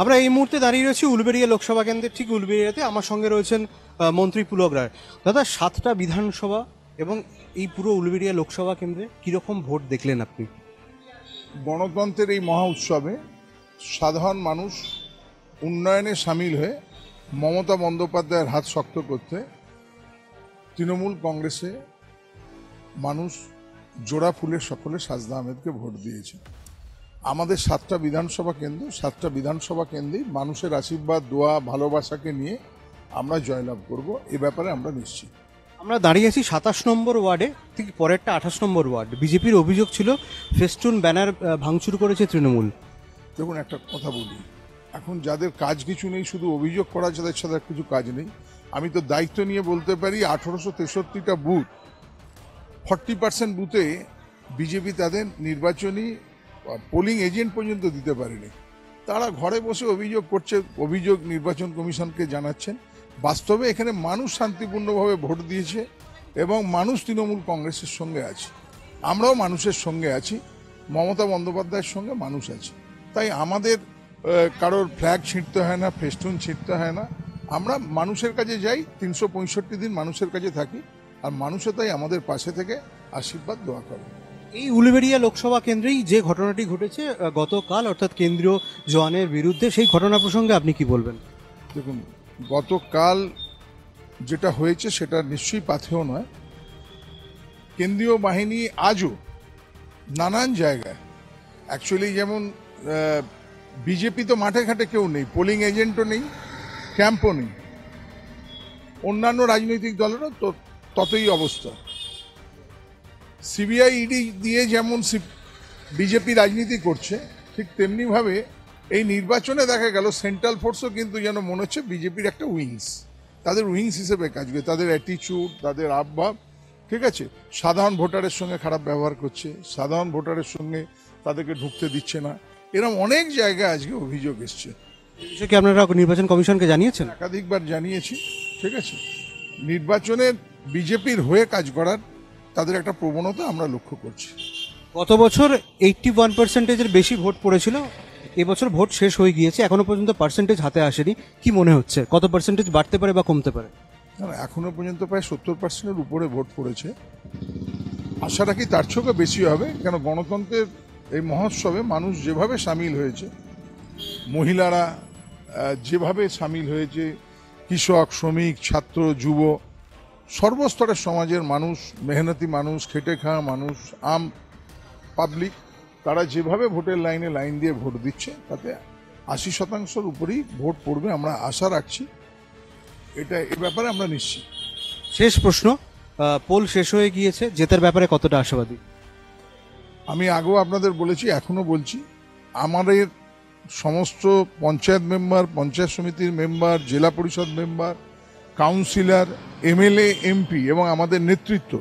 আমরা এই মুহূর্তে দাঁড়িয়ে রয়েছি উলবেড়িয়া লোকসভা কেন্দ্রের ঠিক উলবেড়িয়াতে। আমার সঙ্গে রয়েছেন মন্ত্রী পুলক রায়। দাদা, 7টা বিধানসভা এবং এই পুরো উলবেড়িয়া লোকসভা কেন্দ্রে কিরকম ভোট দেখলেন আপনি? গণতন্ত্রের এই মহা উৎসবে সাধারণ মানুষ উন্নয়নে সামিল হয়ে মমতা বন্দ্যোপাধ্যায়ের হাত শক্ত করতে তৃণমূল কংগ্রেসে মানুষ জোড়া ফুলের সকলে সাজদা আহমেদকে ভোট দিয়েছে। আমাদের 7টা বিধানসভা কেন্দ্র, 7টা বিধানসভা কেন্দ্রেই মানুষের আশীর্বাদ, দোয়া, ভালোবাসাকে নিয়ে আমরা জয়লাভ করব, এ ব্যাপারে আমরা নিশ্চিত। আমরা দাঁড়িয়ে আছি 27 নম্বর ওয়ার্ডে, ঠিক পরেরটা 28 নম্বর ওয়ার্ড। বিজেপির অভিযোগ ছিল ফেস্টুন ব্যানার ভাঙচুর করেছে তৃণমূল। দেখুন, একটা কথা বলি, এখন যাদের কাজ কিছু নেই, শুধু অভিযোগ করা, যাদের সাথে কিছু কাজ নেই। আমি তো দায়িত্ব নিয়ে বলতে পারি 1863টা বুথ, 40% বুথে বিজেপি তাদের নির্বাচনী পোলিং এজেন্ট পর্যন্ত দিতে পারেনি। তারা ঘরে বসে অভিযোগ করছে, অভিযোগ নির্বাচন কমিশনকে জানাচ্ছেন। বাস্তবে এখানে মানুষ শান্তিপূর্ণভাবে ভোট দিয়েছে এবং মানুষ তৃণমূল কংগ্রেসের সঙ্গে আছে। আমরাও মানুষের সঙ্গে আছি, মমতা বন্দ্যোপাধ্যায়ের সঙ্গে মানুষ আছে। তাই আমাদের কারোর ফ্ল্যাগ ছিঁড়তে হয় না, ফেস্টুন ছিঁড়তে হয় না। আমরা মানুষের কাছে যাই, 365 দিন মানুষের কাছে থাকি, আর মানুষও তাই আমাদের পাশে থেকে আশীর্বাদ দোয়া করে। এই উলবেড়িয়া লোকসভা কেন্দ্রেই যে ঘটনাটি ঘটেছে গতকাল, অর্থাৎ কেন্দ্রীয় জওয়ানের বিরুদ্ধে, সেই ঘটনা প্রসঙ্গে আপনি কি বলবেন? দেখুন, গতকাল যেটা হয়েছে সেটা নিশ্চয়ই পাথেয় নয়। কেন্দ্রীয় বাহিনী আজও নানান জায়গায়, অ্যাকচুয়ালি যেমন বিজেপি তো মাঠে ঘাটে কেউ নেই, পোলিং এজেন্টও নেই, ক্যাম্পও নেই। অন্যান্য রাজনৈতিক দলেরও তো ততই অবস্থা। সিবিআই ইডি দিয়ে যেমন বিজেপি রাজনীতি করছে, ঠিক তেমনিভাবে এই নির্বাচনে দেখা গেল সেন্ট্রাল ফোর্সও কিন্তু যেন মনে হচ্ছে বিজেপির একটা উইংস, তাদের উইংস হিসেবে কাজ করে। তাদের অ্যাটিচিউড, তাদের আবভাব, ঠিক আছে, সাধারণ ভোটারের সঙ্গে খারাপ ব্যবহার করছে, সাধারণ ভোটারের সঙ্গে তাদেরকে ঢুকতে দিচ্ছে না। এরকম অনেক জায়গায় আজকে অভিযোগ এসছে। বিষয়ে কি আপনারা নির্বাচন কমিশনকে জানিয়েছেন? একাধিকবার জানিয়েছি, ঠিক আছে। নির্বাচনের বিজেপির হয়ে কাজ করার তাদের একটা প্রবণতা আমরা লক্ষ্য করছি। গত বছর 81%-এর বেশি ভোট পড়েছিল, এবছর ভোট শেষ হয়ে গিয়েছে, এখনো পর্যন্ত পার্সেন্টেজ হাতে আসেনি। কি মনে হচ্ছে কত পার্সেন্টেজ বাড়তে পারে বা কমতে পারে? এখনো পর্যন্ত প্রায় 70%-এর উপরে ভোট পড়েছে। আশা রাখি তার চেয়েও বেশি হবে, কেন গণতন্ত্রের এই মহোৎসবে মানুষ যেভাবে সামিল হয়েছে, মহিলারা যেভাবে সামিল হয়েছে, কৃষক, শ্রমিক, ছাত্র, যুব, সর্বস্তরের সমাজের মানুষ, মেহনতি মানুষ, খেটে খাওয়া মানুষ, আম পাবলিক, তারা যেভাবে ভোটের লাইনে লাইন দিয়ে ভোট দিচ্ছে, তাতে 80%-এর উপরেই ভোট পড়বে আমরা আশা রাখছি। এ ব্যাপারে আমরা নিশ্চিত। শেষ প্রশ্ন, পোল শেষ হয়ে গিয়েছে, জেতার ব্যাপারে কতটা আশাবাদী? আমি আগেও আপনাদের বলেছি, এখনো বলছি, আমাদের সমস্ত পঞ্চায়েত মেম্বার, পঞ্চায়েত সমিতির মেম্বার, জেলা পরিষদ মেম্বার, কাউন্সিলর, এমএলএ, এমপি এবং আমাদের নেতৃত্ব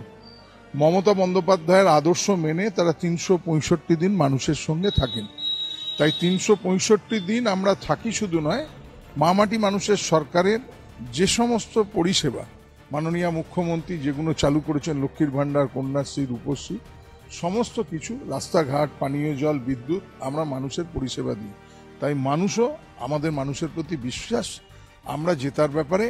মমতা বন্দ্যোপাধ্যায়ের আদর্শ মেনে তারা 365 দিন মানুষের সঙ্গে থাকেন। তাই 365 দিন আমরা থাকি শুধু নয়, মামাটি মানুষের সরকারের যে সমস্ত পরিষেবা মাননীয় মুখ্যমন্ত্রী যেগুলো চালু করেছেন, লক্ষ্মীর ভাণ্ডার, কন্যাশ্রী, রূপশ্রী, সমস্ত কিছু, রাস্তাঘাট, পানীয় জল, বিদ্যুৎ, আমরা মানুষের পরিষেবা দিই। তাই মানুষও, আমাদের মানুষের প্রতি বিশ্বাস, আমরা জেতার ব্যাপারে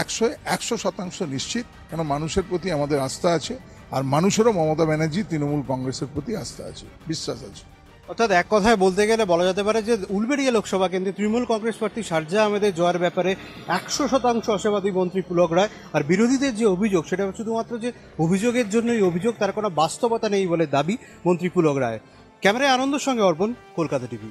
100% নিশ্চিত, কেন মানুষের প্রতি আমাদের আস্থা আছে, আর মানুষেরও মমতা ব্যানার্জি তৃণমূল কংগ্রেসের প্রতি আস্থা আছে, বিশ্বাস আছে। অর্থাৎ এক কথায় বলতে গেলে বলা যেতে পারে যে উলবেড়িয়া লোকসভা কেন্দ্রে তৃণমূল কংগ্রেস প্রার্থী সারজা আহমেদের জয়ের ব্যাপারে 100% আশাবাদী মন্ত্রী পুলক রায়। আর বিরোধীদের যে অভিযোগ, সেটা শুধুমাত্র যে অভিযোগের জন্যই অভিযোগ, তার কোনো বাস্তবতা নেই বলে দাবি মন্ত্রী পুলক রায়। ক্যামেরায় আনন্দের সঙ্গে অর্পণ, কলকাতা টিভি।